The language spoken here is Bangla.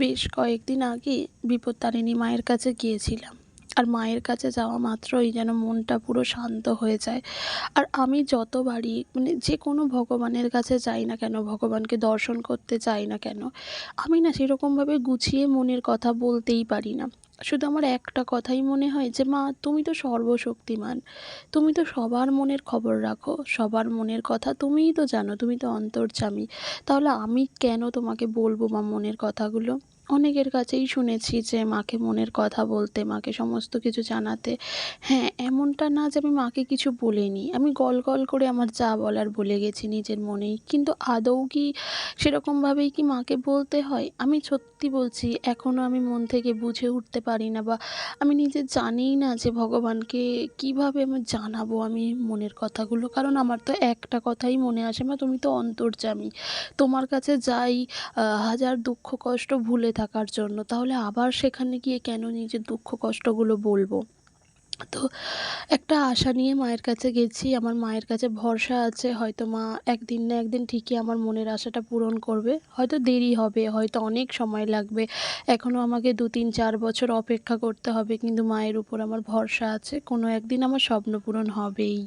বেশ কয়েকদিন আগে বিপত্তারিণী মায়ের কাছে গিয়েছিলাম। আর মায়ের কাছে যাওয়া মাত্রই যেন মনটা পুরো শান্ত হয়ে যায়। আর আমি যতবারই যে কোনো ভগবানের কাছে যাই না কেন, ভগবানকে দর্শন করতে যাই না কেন, আমি না সেরকমভাবে গুছিয়ে মনের কথা বলতেই পারি না। শুধু আমার একটা কথাই মনে হয় যে, "মা, তুমি তো সর্বশক্তিমান। তুমি তো সবার মনের খবর রাখো। সবার মনের কথা তুমিই তো জানো। তুমি তো অন্তর্যামী। তাহলে আমি কেন তোমাকে বলবো মা মনের কথাগুলো?" অনেকের কাছেই শুনেছি যে মাকে মনের কথা বলতে, মাকে সমস্ত কিছু জানাতে। হ্যাঁ, এমনটা না যে আমি মাকে কিছু বলিনি। আমি গল করে আমার যা বলার বলে গেছি নিজের মনেই। কিন্তু আদৌ কি সেরকমভাবেই কি মাকে বলতে হয়? আমি সত্যি বলছি, এখনও আমি মন থেকে বুঝে উঠতে পারি না, বা আমি নিজে জানিই না যে ভগবানকে কিভাবে আমি জানাবো আমি মনের কথাগুলো। কারণ আমার তো একটা কথাই মনে আসে, "মা, তুমি তো অন্তর্যামী। তোমার কাছে যাই হাজার দুঃখ কষ্ট ভুলে থাকার জন্য। তাহলে আবার সেখানে গিয়ে কেন নিজের দুঃখ কষ্টগুলো বলবো?" তো একটা আশা নিয়ে মায়ের কাছে গেছি। আমার মায়ের কাছে ভরসা আছে, হয়তো মা একদিন না একদিন ঠিকই আমার মনের আশাটা পূরণ করবে। হয়তো দেরি হবে, হয়তো অনেক সময় লাগবে। এখনও আমাকে ২, ৩, ৪ বছর অপেক্ষা করতে হবে। কিন্তু মায়ের উপর আমার ভরসা আছে। কোনো একদিন আমার স্বপ্ন পূরণ হবেই।